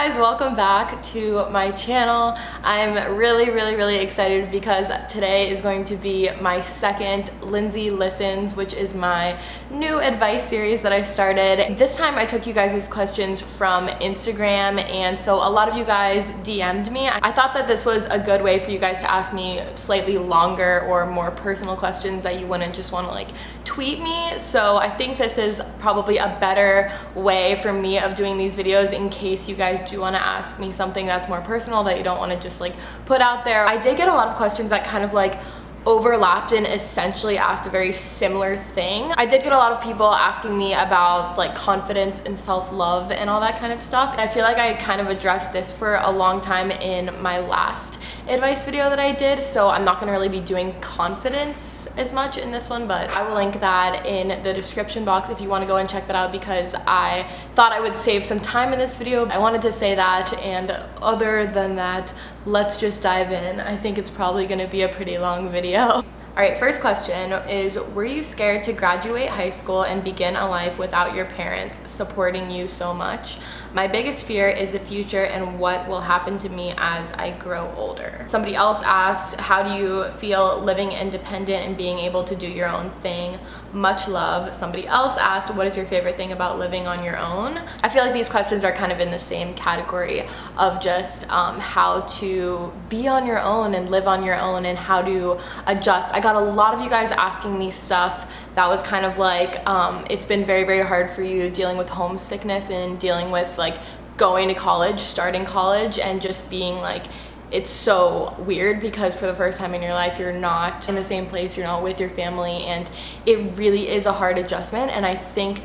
guys, welcome back to my channel. I'm really excited because today is going to be my second Lindsey Listens, which is my new advice series that I started. This time I took you guys' questions from Instagram, and so a lot of you guys DM'd me. I thought that this was a good way for you guys to ask me slightly longer or more personal questions that you wouldn't just want to like tweet me. So I think this is probably a better way for me of doing these videos in case you guys do want to ask me something that's more personal that you don't want to just like put out there. I did get a lot of questions that kind of like overlapped and essentially asked a very similar thing. I did get a lot of people asking me about like confidence and self-love and all that kind of stuff, and I feel like I kind of addressed this for a long time in my last advice video that I did, so I'm not going to really be doing confidence as much in this one, but I will link that in the description box if you want to go and check that out, because I thought I would save some time in this video. I wanted to say that, and other than that, let's just dive in. I think it's probably going to be a pretty long video. Alright, first question is, were you scared to graduate high school and begin a life without your parents supporting you so much? My biggest fear is the future and what will happen to me as I grow older. Somebody else asked, how do you feel living independent and being able to do your own thing? Much love. Somebody else asked, what is your favorite thing about living on your own? I feel like these questions are kind of in the same category of just how to be on your own and live on your own and how to adjust. I got a lot of you guys asking me stuff that was kind of like, it's been very hard for you dealing with homesickness and dealing with like going to college, starting college, and just being like, it's so weird because for the first time in your life you're not in the same place, you're not with your family, and it really is a hard adjustment. And I think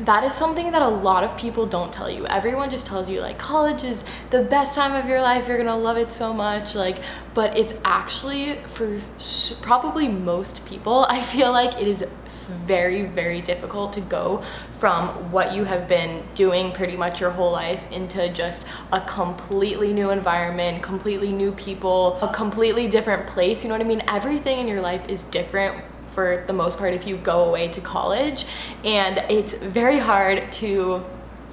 that is something that a lot of people don't tell you. Everyone just tells you like college is the best time of your life, you're gonna love it so much, like, but it's actually, for probably most people, I feel like it is very difficult to go from what you have been doing pretty much your whole life into just a completely new environment, completely new people, a completely different place. You know what I mean? Everything in your life is different for the most part if you go away to college, and it's very hard to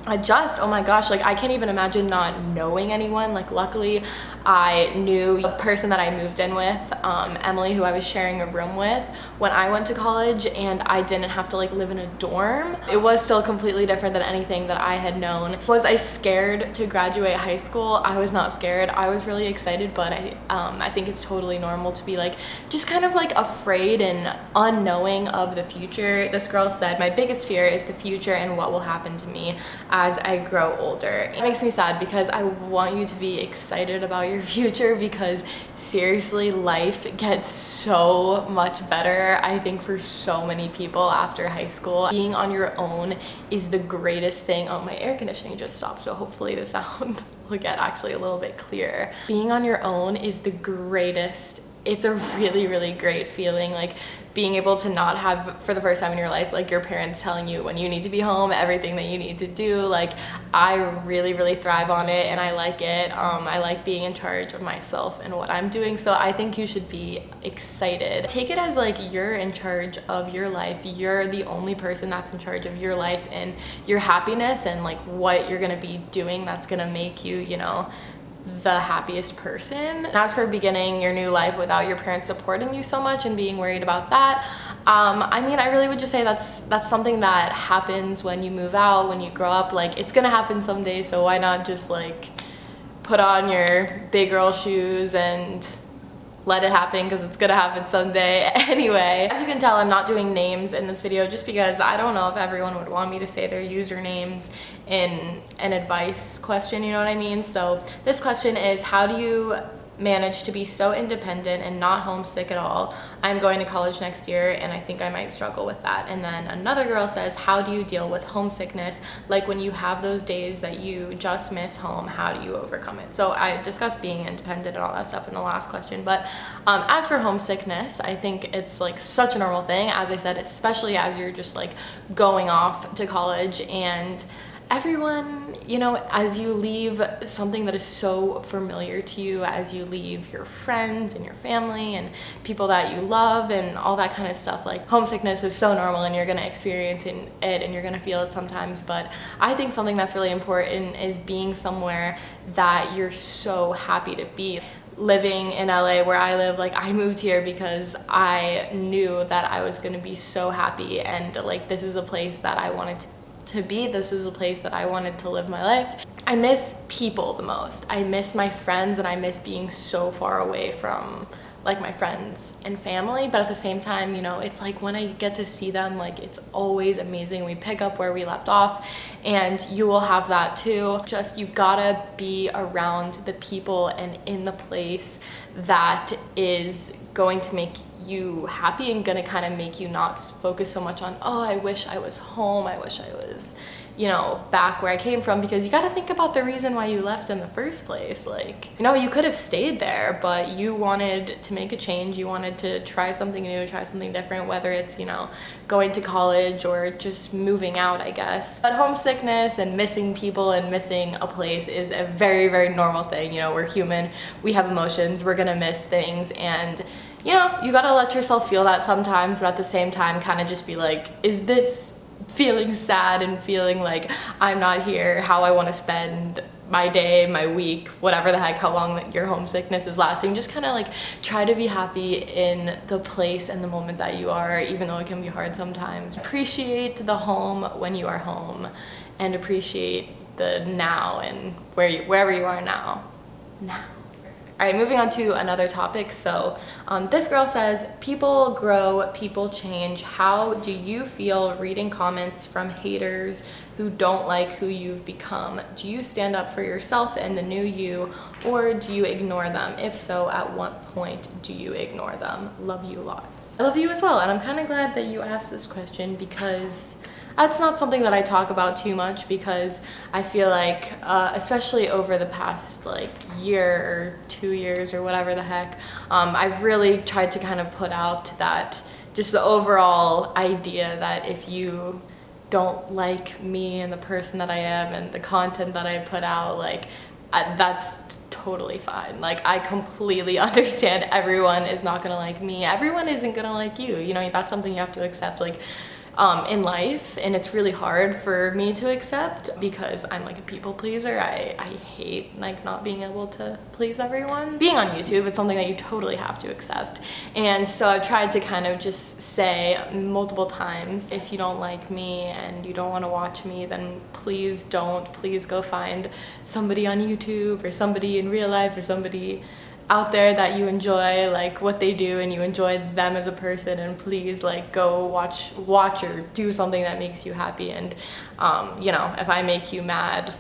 adjust. Oh my gosh, like I can't even imagine not knowing anyone. Like luckily I knew a person that I moved in with, Emily, who I was sharing a room with when I went to college, and I didn't have to like live in a dorm. It was still completely different than anything that I had known. Was I scared to graduate high school? I was not scared. I was really excited, but I think it's totally normal to be like just kind of like afraid and unknowing of the future. This girl said, my biggest fear is the future and what will happen to me as I grow older. It makes me sad because I want you to be excited about your future, because seriously, life gets so much better, I think, for so many people after high school. Being on your own is the greatest thing. Oh, my air conditioning just stopped, so hopefully the sound will get actually a little bit clearer. Being on your own is the greatest. It's a really great feeling, like being able to not have, for the first time in your life, like your parents telling you when you need to be home, everything that you need to do. Like I really thrive on it, and I like it. I like being in charge of myself and what I'm doing, so I think you should be excited. Take it as like you're in charge of your life. You're the only person that's in charge of your life and your happiness, and like what you're gonna be doing that's gonna make you, you know, the happiest person. As for beginning your new life without your parents supporting you so much and being worried about that, I mean, I really would just say that's something that happens when you move out, when you grow up. Like it's gonna happen someday, so why not just like put on your big girl shoes and let it happen, because it's gonna happen someday anyway. As you can tell, I'm not doing names in this video just because I don't know if everyone would want me to say their usernames in an advice question, you know what I mean? So this question is, how do you manage to be so independent and not homesick at all? I'm going to college next year and I think I might struggle with that. And then another girl says, how do you deal with homesickness? Like when you have those days that you just miss home, how do you overcome it? So I discussed being independent and all that stuff in the last question, but as for homesickness, I think it's like such a normal thing, as I said, especially as you're just like going off to college and everyone, you know, as you leave something that is so familiar to you, as you leave your friends and your family and people that you love and all that kind of stuff, like homesickness is so normal and you're gonna experience it and you're gonna feel it sometimes. But I think something that's really important is being somewhere that you're so happy to be. Living in LA where I live, like I moved here because I knew that I was gonna be so happy, and like this is a place that I wanted to be. This is a place that I wanted to live my life. I miss people the most. I miss my friends, and I miss being so far away from like my friends and family. But at the same time, you know, it's like when I get to see them, like it's always amazing. We pick up where we left off, and you will have that too. Just you gotta be around the people and in the place that is going to make you happy and gonna kind of make you not focus so much on, oh, I wish I was home, I wish I was, you know, back where I came from, because you got to think about the reason why you left in the first place. Like, you know, you could have stayed there, but you wanted to make a change. You wanted to try something new, try something different, whether it's, you know, going to college or just moving out, I guess. But homesickness and missing people and missing a place is a very, very normal thing. You know, we're human, we have emotions, we're gonna miss things, and you know, you gotta let yourself feel that sometimes, but at the same time kind of just be like, is this feeling sad and feeling like I'm not here, how I want to spend my day, my week, whatever the heck, how long your homesickness is lasting. Just kind of like try to be happy in the place and the moment that you are, even though it can be hard sometimes. Appreciate the home when you are home, and appreciate the now and wherever you are now. All right, moving on to another topic. So this girl says, people grow, people change. How do you feel reading comments from haters who don't like who you've become? Do you stand up for yourself and the new you, or do you ignore them? If so, at what point do you ignore them? Love you lots. I love you as well, and I'm kind of glad that you asked this question, because that's not something that I talk about too much, because I feel like, especially over the past like year or 2 years or whatever the heck, I've really tried to kind of put out that just the overall idea that if you don't like me and the person that I am and the content that I put out, like that's totally fine. Like I completely understand everyone is not gonna like me. Everyone isn't gonna like you. You know, that's something you have to accept. Like in life, and it's really hard for me to accept because I'm like a people pleaser. I hate like not being able to please everyone. Being on YouTube, it's something that you totally have to accept, and so I've tried to kind of just say multiple times, if you don't like me and you don't want to watch me, then please don't. Please go find somebody on YouTube or somebody in real life or somebody out there that you enjoy like what they do and you enjoy them as a person, and please like go watch or do something that makes you happy. And you know, if I make you mad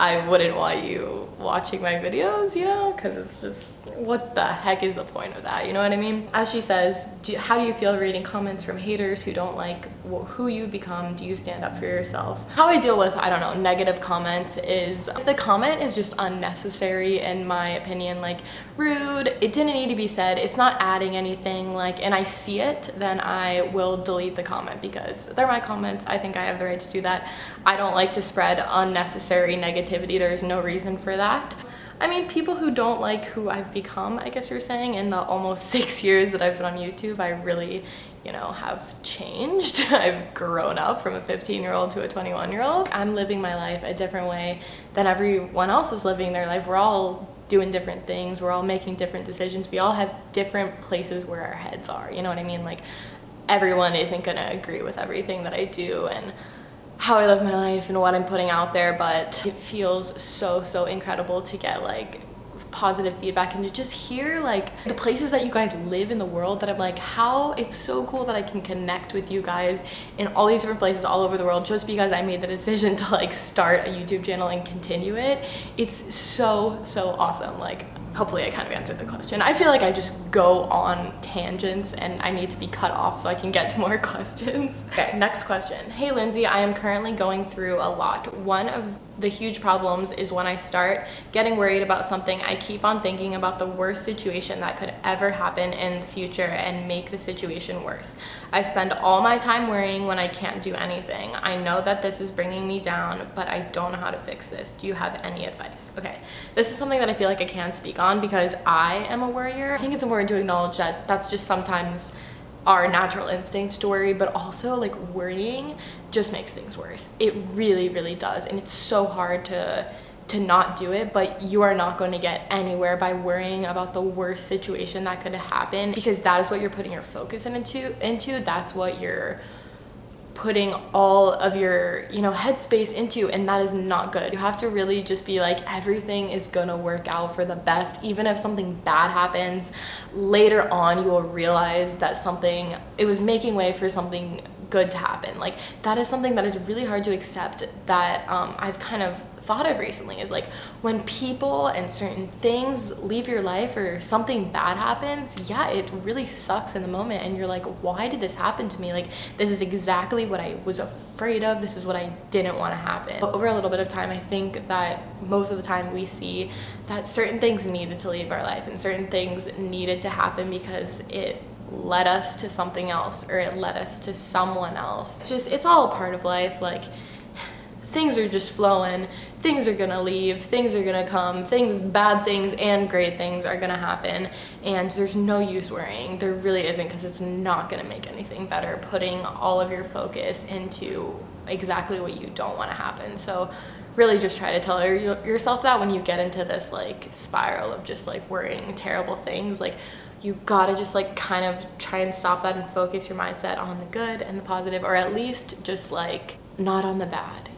I wouldn't want you watching my videos, you know, because it's just, what the heck is the point of that, you know what I mean? As she says, how do you feel reading comments from haters who don't like who you've become? Do you stand up for yourself? How I deal with, I don't know, negative comments is, if the comment is just unnecessary, in my opinion, like rude, it didn't need to be said, it's not adding anything, like, and I see it, then I will delete the comment, because they're my comments. I think I have the right to do that. I don't like to spread unnecessary negativity. There's no reason for that. I mean, people who don't like who I've become, I guess you're saying, in the almost 6 years that I've been on YouTube, I really, you know, have changed. I've grown up from a 15-year-old to a 21-year-old. I'm living my life a different way than everyone else is living their life. We're all doing different things. We're all making different decisions. We all have different places where our heads are. You know what I mean? Like, everyone isn't gonna agree with everything that I do and how I live my life and what I'm putting out there, but it feels so incredible to get like positive feedback and to just hear like the places that you guys live in the world, that I'm like, how it's so cool that I can connect with you guys in all these different places all over the world just because I made the decision to like start a YouTube channel and continue it. It's so awesome. Like, hopefully I kind of answered the question. I feel like I just go on tangents and I need to be cut off so I can get to more questions. Okay, next question. Hey Lindsay, I am currently going through a lot. One of the huge problems is when I start getting worried about something, I keep on thinking about the worst situation that could ever happen in the future and make the situation worse. I spend all my time worrying when I can't do anything. I know that this is bringing me down, but I don't know how to fix this. Do you have any advice? Okay, this is something that I feel like I can speak on because I am a worrier. I think it's important to acknowledge that that's just sometimes our natural instinct to worry, but also like worrying just makes things worse. It really, really does. And it's so hard to not do it, but you are not going to get anywhere by worrying about the worst situation that could happen, because that is what you're putting your focus into. That's what you're putting all of your, headspace into, and that is not good. You have to really just be like, everything is gonna work out for the best. Even if something bad happens, later on you will realize that it was making way for something good to happen. Like, that is something that is really hard to accept, that I've kind of thought of recently, is like, when people and certain things leave your life or something bad happens, yeah, it really sucks in the moment, and you're like, why did this happen to me? Like, this is exactly what I was afraid of. This is what I didn't want to happen. But over a little bit of time, I think that most of the time we see that certain things needed to leave our life and certain things needed to happen because it led us to something else, or it led us to someone else. It's all a part of life. Like, things are just flowing, things are gonna leave, things are gonna come, bad things and great things are gonna happen, and there's no use worrying. There really isn't, because it's not gonna make anything better, putting all of your focus into exactly what you don't want to happen. So really just try to tell yourself that when you get into this like spiral of just like worrying terrible things, like, you gotta just like kind of try and stop that and focus your mindset on the good and the positive, or at least just like not on the bad,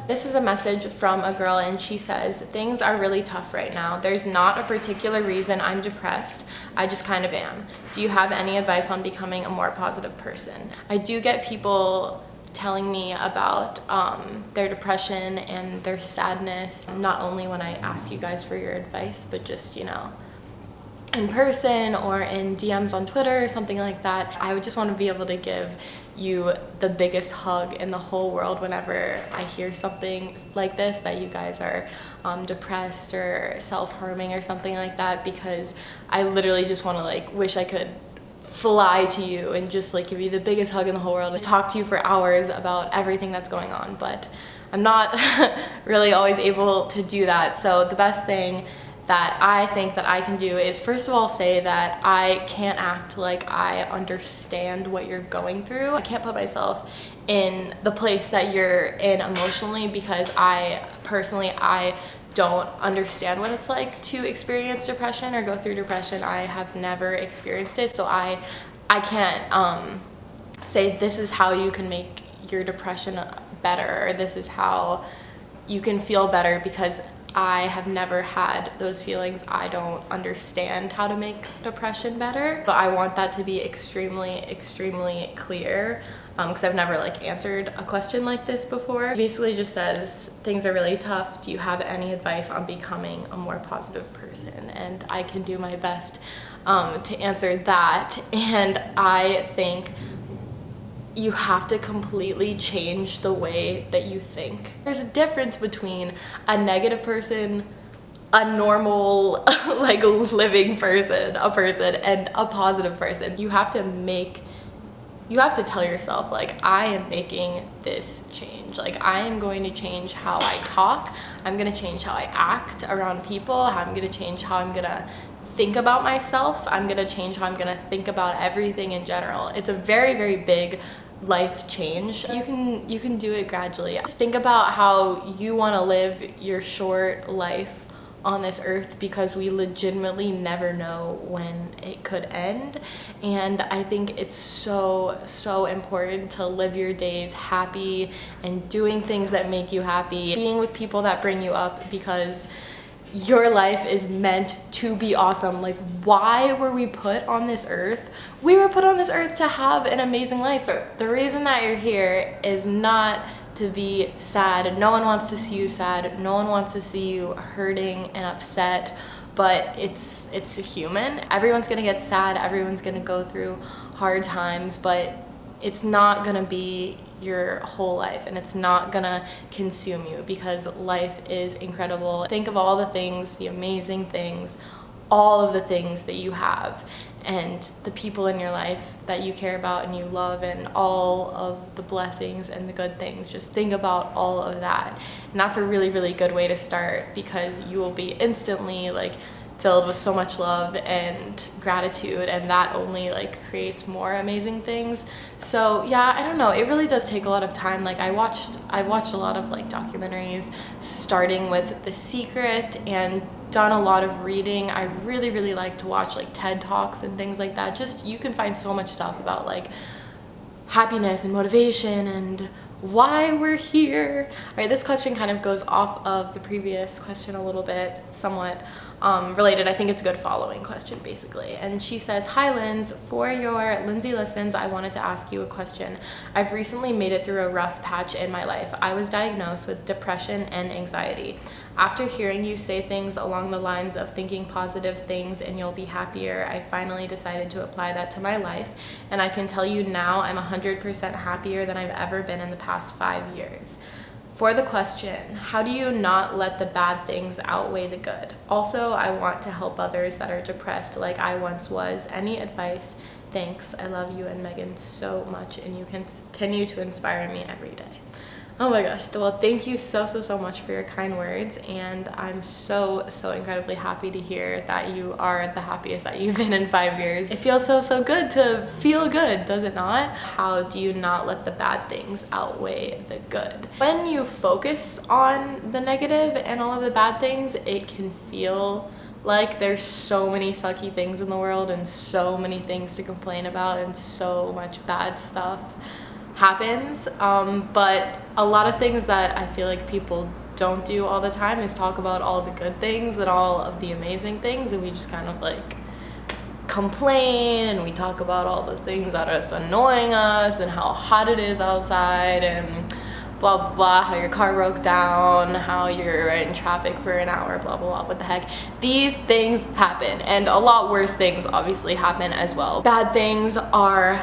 This is a message from a girl, and she says, things are really tough right now. There's not a particular reason I'm depressed. I just kind of am. Do you have any advice on becoming a more positive person? I do get people telling me about their depression and their sadness, not only when I ask you guys for your advice, but just, in person or in DMs on Twitter or something like that. I would just want to be able to give you the biggest hug in the whole world whenever I hear something like this, that you guys are depressed or self-harming or something like that, because I literally just want to like wish I could fly to you and just like give you the biggest hug in the whole world, just talk to you for hours about everything that's going on. But I'm not really always able to do that. So the best thing that I think that I can do is, first of all, say that I can't act like I understand what you're going through. I can't put myself in the place that you're in emotionally, because I don't understand what it's like to experience depression or go through depression. I have never experienced it, so I can't say this is how you can make your depression better, or this is how you can feel better, because I have never had those feelings. I don't understand how to make depression better. But I want that to be extremely, extremely clear, because I've never like answered a question like this before. It basically just says, things are really tough. Do you have any advice on becoming a more positive person? And I can do my best to answer that. And I think you have to completely change the way that you think. There's a difference between a negative person, a normal, like living person, and a positive person. You have to tell yourself, like, I am making this change. Like, I am going to change how I talk. I'm gonna change how I act around people. I'm gonna change how I'm gonna think about myself. I'm gonna change how I'm gonna think about everything in general. It's a very, very big life change. You can do it gradually. Just think about how you want to live your short life on this earth, because we legitimately never know when it could end. And I think it's so important to live your days happy and doing things that make you happy, being with people that bring you up, because your life is meant to be awesome. Like, why were we put on this earth? We were put on this earth to have an amazing life. The reason that you're here is not to be sad. No one wants to see you sad. No one wants to see you hurting and upset, but it's human. Everyone's gonna get sad. Everyone's gonna go through hard times, but it's not gonna be your whole life, and it's not gonna consume you, because life is incredible. Think of all the things, the amazing things, all of the things that you have, and the people in your life that you care about and you love, and all of the blessings and the good things. Just think about all of that. And that's a really, really good way to start, because you will be instantly like filled with so much love and gratitude, and that only like creates more amazing things. So yeah, I don't know, it really does take a lot of time. Like I've watched a lot of like documentaries, starting with The Secret, and done a lot of reading. I really, really like to watch like TED Talks and things like that. Just, you can find so much stuff about like happiness and motivation and why we're here. All right, this question kind of goes off of the previous question a little bit, somewhat related. I think it's a good following question, basically. And she says, "Hi Linz, for your Lindsey Listens, I wanted to ask you a question. I've recently made it through a rough patch in my life. I was diagnosed with depression and anxiety. After hearing you say things along the lines of thinking positive things and you'll be happier, I finally decided to apply that to my life, and I can tell you now I'm 100% happier than I've ever been in the past 5 years. For the question, how do you not let the bad things outweigh the good? Also, I want to help others that are depressed like I once was. Any advice? Thanks. I love you and Megan so much, and you continue to inspire me every day." Oh my gosh, well, thank you so much for your kind words, and I'm so incredibly happy to hear that you are the happiest that you've been in 5 years. It feels so good to feel good, does it not? How do you not let the bad things outweigh the good? When you focus on the negative and all of the bad things, it can feel like there's so many sucky things in the world and so many things to complain about and so much bad stuff happens, but a lot of things that I feel like people don't do all the time is talk about all the good things and all of the amazing things, and we just kind of like complain, and we talk about all the things that are annoying us and how hot it is outside and blah blah blah, how your car broke down, how you're in traffic for an hour, blah blah blah. What the heck? These things happen, and a lot worse things obviously happen as well. Bad things are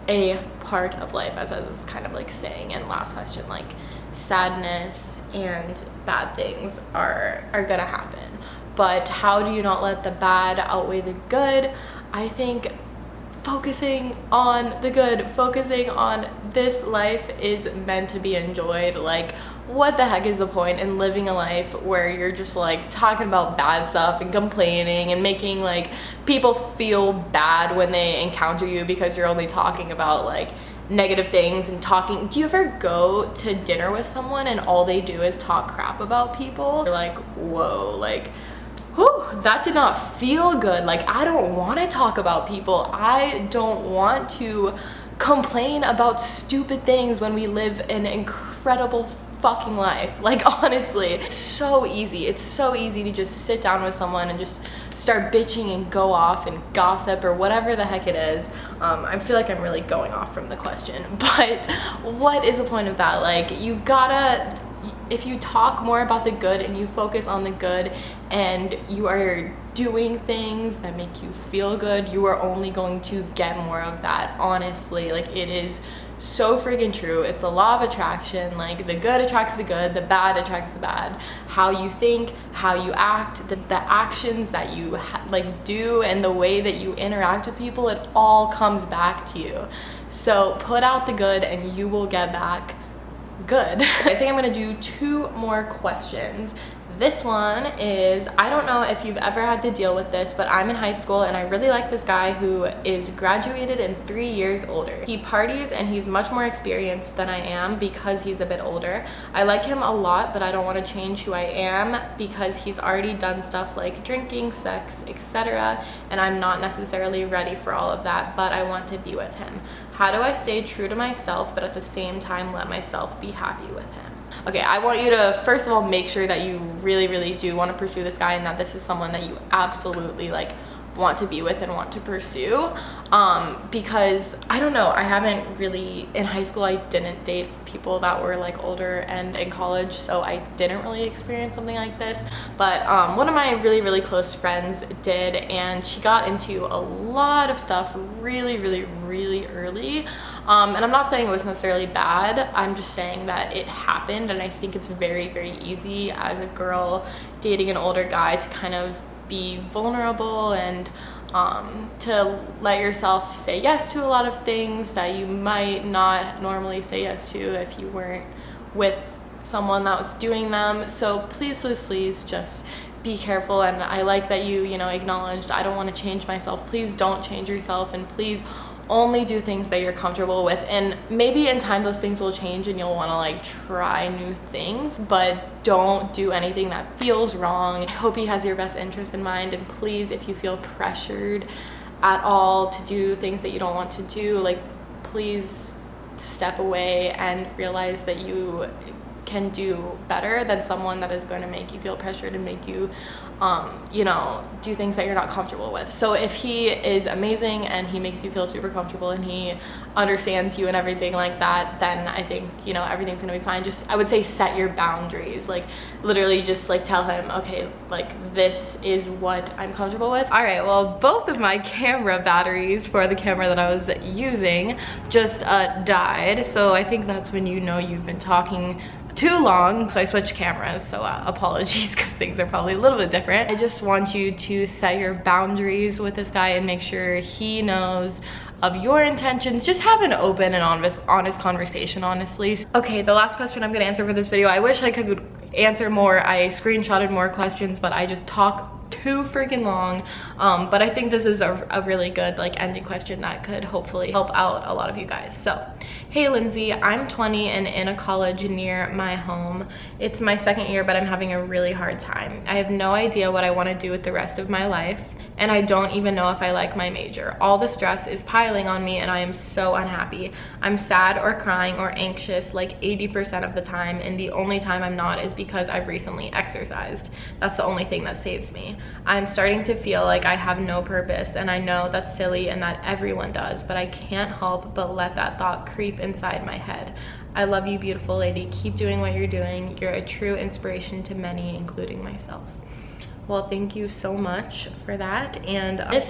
a part of life, as I was kind of like saying in last question. Like sadness and bad things are gonna happen, but how do you not let the bad outweigh the good? I think focusing on the good, focusing on this life is meant to be enjoyed. Like, what the heck is the point in living a life where you're just like talking about bad stuff and complaining and making like people feel bad when they encounter you because you're only talking about like negative things and talking? Do you ever go to dinner with someone and all they do is talk crap about people? You're like, whoa, like, whew, that did not feel good. Like, I don't want to talk about people. I don't want to complain about stupid things when we live an incredible fucking life. Like, honestly, it's so easy. It's so easy to just sit down with someone and just start bitching and go off and gossip or whatever the heck it is. I feel like I'm really going off from the question, but what is the point of that? Like, you gotta, if you talk more about the good and you focus on the good and you are doing things that make you feel good, you are only going to get more of that. Honestly, like, it is so freaking true. It's the law of attraction. Like, the good attracts the good, the bad attracts the bad. How you think, how you act, the actions that you like do, and the way that you interact with people, it all comes back to you. So put out the good and you will get back good. I think I'm gonna do 2 more questions. This one is, I don't know if you've ever had to deal with this, but I'm in high school and I really like this guy who is graduated and 3 years older. He parties and he's much more experienced than I am because he's a bit older. I like him a lot, but I don't want to change who I am because he's already done stuff like drinking, sex, etc. And I'm not necessarily ready for all of that, but I want to be with him. How do I stay true to myself, but at the same time let myself be happy with him? Okay, I want you to first of all make sure that you really do want to pursue this guy, and that this is someone that you absolutely like want to be with and want to pursue, because I don't know, I haven't really, in high school I didn't date people that were like older, and in college, so I didn't really experience something like this, but one of my really close friends did, and she got into a lot of stuff really early, And I'm not saying it was necessarily bad, I'm just saying that it happened, and I think it's very, very easy as a girl dating an older guy to kind of be vulnerable and to let yourself say yes to a lot of things that you might not normally say yes to if you weren't with someone that was doing them. So please, please, please just be careful. And I like that you acknowledged, I don't want to change myself. Please don't change yourself, and please only do things that you're comfortable with. And maybe in time those things will change and you'll want to like try new things, but don't do anything that feels wrong. I hope he has your best interest in mind, and please, if you feel pressured at all to do things that you don't want to do, like, please step away and realize that you can do better than someone that is going to make you feel pressured and make you do things that you're not comfortable with. So if he is amazing and he makes you feel super comfortable and he understands you and everything like that, then I think everything's gonna be fine. Just, I would say, set your boundaries. Like, literally just like tell him, okay, like, this is what I'm comfortable with. All right, well, both of my camera batteries for the camera that I was using just died, so I think that's when you've been talking too long. So I switched cameras, so apologies, because things are probably a little bit different. I just want you to set your boundaries with this guy and make sure he knows of your intentions. Just have an open and honest conversation, honestly. Okay, the last question I'm gonna answer for this video, I wish I could answer more. I screenshotted more questions, but I just talk too freaking long. But I think this is a really good like ending question that could hopefully help out a lot of you guys. So, hey Lindsay, I'm 20 and in a college near my home. It's my second year, but I'm having a really hard time. I have no idea what I want to do with the rest of my life, and I don't even know if I like my major. All the stress is piling on me and I am so unhappy. I'm sad or crying or anxious like 80% of the time, and the only time I'm not is because I've recently exercised. That's the only thing that saves me. I'm starting to feel like I have no purpose, and I know that's silly and that everyone does, but I can't help but let that thought creep inside my head. I love you, beautiful lady. Keep doing what you're doing. You're a true inspiration to many, including myself. Well, thank you so much for that. And this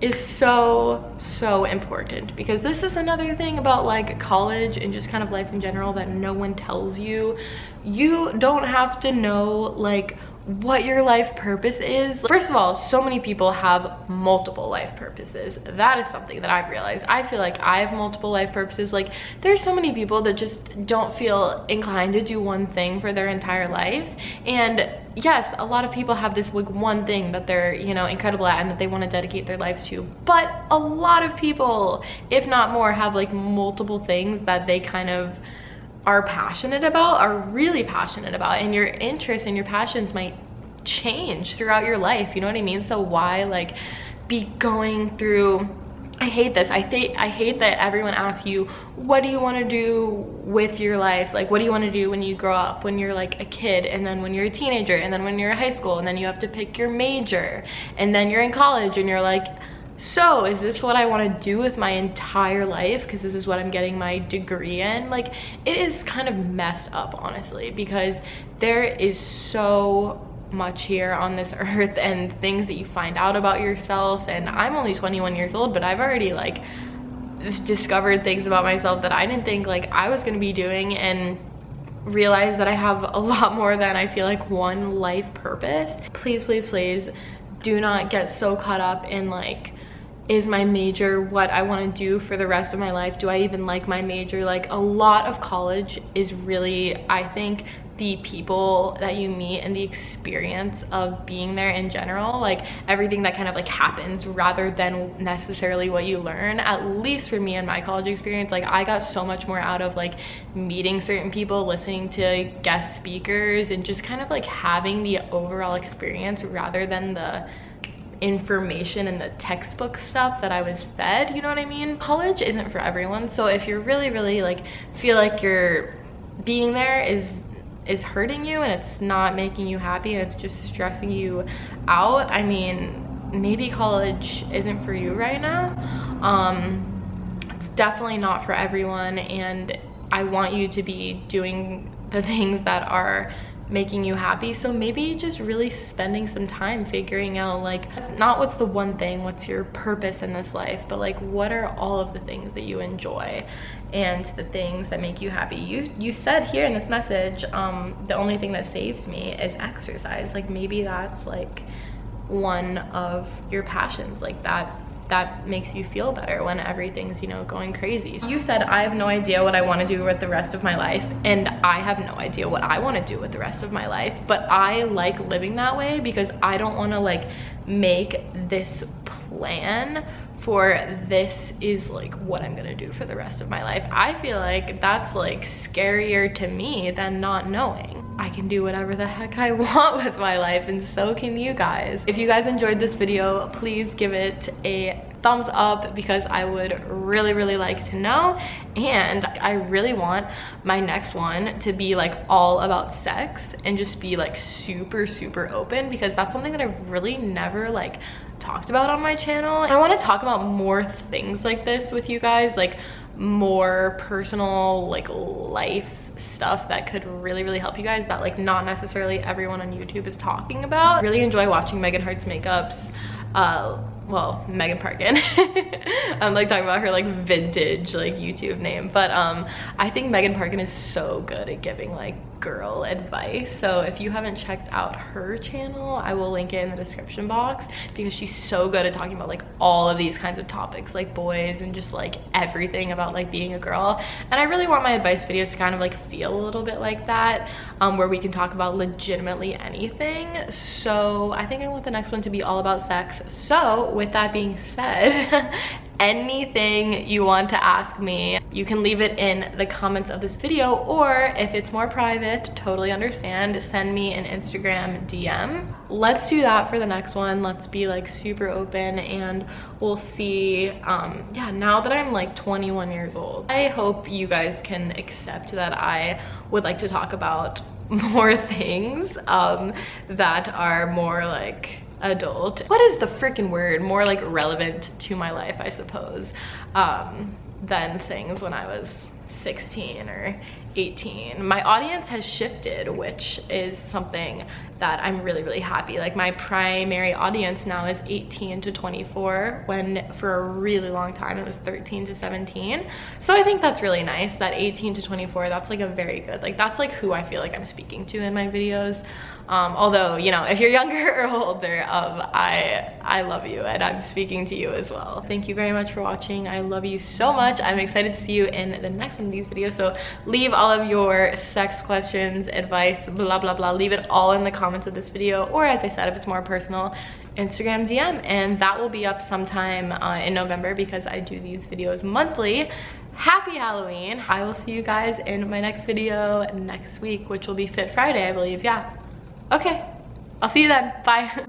is so important, because this is another thing about like college and just kind of life in general that no one tells you. You don't have to know like what your life purpose is. First of all, so many people have multiple life purposes. That is something that I've realized. I feel like I have multiple life purposes. Like, there's so many people that just don't feel inclined to do one thing for their entire life. And yes, a lot of people have this like one thing that they're incredible at and that they want to dedicate their lives to, but a lot of people, if not more, have like multiple things that they kind of are passionate about, are really passionate about, and your interests and your passions might change throughout your life, you know what I mean? So why like be going through, I hate this, I hate that everyone asks you, what do you want to do with your life? Like, what do you want to do when you grow up, when you're like a kid, and then when you're a teenager, and then when you're in high school, and then you have to pick your major, and then you're in college and you're like, so is this what I want to do with my entire life, because this is what I'm getting my degree in? Like, it is kind of messed up, honestly, because there is so much here on this earth and things that you find out about yourself. And I'm only 21 years old, but I've already like discovered things about myself that I didn't think like I was going to be doing, and realized that I have a lot more than I feel like one life purpose. Please, please, please do not get so caught up in like, is my major what I want to do for the rest of my life? Do I even like my major? Like, a lot of college is really, I think, the people that you meet and the experience of being there in general, like everything that kind of like happens rather than necessarily what you learn. At least for me and my college experience, like I got so much more out of like meeting certain people, listening to guest speakers, and just kind of like having the overall experience rather than the information and the textbook stuff that I was fed, you know what I mean? College isn't for everyone, so if you're really like feel like you're being there is hurting you and it's not making you happy and it's just stressing you out, I mean, maybe college isn't for you right now. It's definitely not for everyone, and I want you to be doing the things that are making you happy. So maybe just really spending some time figuring out, like, not what's the one thing, what's your purpose in this life, but like what are all of the things that you enjoy and the things that make you happy. You said here in this message, the only thing that saves me is exercise. Like maybe that's like one of your passions, like that makes you feel better when everything's, you know, going crazy. You said, I have no idea what I want to do with the rest of my life, and I have no idea what I want to do with the rest of my life, but I like living that way because I don't want to like make this plan for this is like what I'm gonna do for the rest of my life. I feel like that's like scarier to me than not knowing. I can do whatever the heck I want with my life, and so can you guys. If you guys enjoyed this video, please give it a thumbs up because I would really like to know. And I really want my next one to be like all about sex and just be like super open, because that's something that I've really never like talked about on my channel. I want to talk about more things like this with you guys, like more personal like life stuff that could really help you guys, that like not necessarily everyone on YouTube is talking about. I really enjoy watching Megan Hart's makeups. Well, Megan Parkin. I'm like talking about her like vintage like YouTube name, but I think Megan Parkin is so good at giving like girl advice. So if you haven't checked out her channel, I will link it in the description box, because she's so good at talking about like all of these kinds of topics, like boys and just like everything about like being a girl. And I really want my advice videos to kind of like feel a little bit like that, where we can talk about legitimately anything. So I think I want the next one to be all about sex. So with that being said, anything you want to ask me, you can leave it in the comments of this video, or if it's more private, totally understand, send me an Instagram DM. Let's do that for the next one. Let's be like super open, and we'll see. Yeah, now that I'm like 21 years old, I hope you guys can accept that I would like to talk about more things that are more like adult, what is the freaking word, more like relevant to my life, I suppose, than things when I was 16 or 18. My audience has shifted, which is something that I'm really happy. Like my primary audience now is 18 to 24, when for a really long time it was 13 to 17. So I think that's really nice, that 18 to 24, that's like a very good, like that's like who I feel like I'm speaking to in my videos. Although, you know, if you're younger or older, I love you, and I'm speaking to you as well. Thank you very much for watching. I love you so much. I'm excited to see you in the next one of these videos. So leave all of your sex questions, advice, blah, leave it all in the comments of this video, or as I said, if it's more personal, Instagram DM, and that will be up sometime in November, because I do these videos monthly. Happy Halloween. I will see you guys in my next video next week, which will be Fit Friday, I believe. Yeah. Okay, I'll see you then. Bye.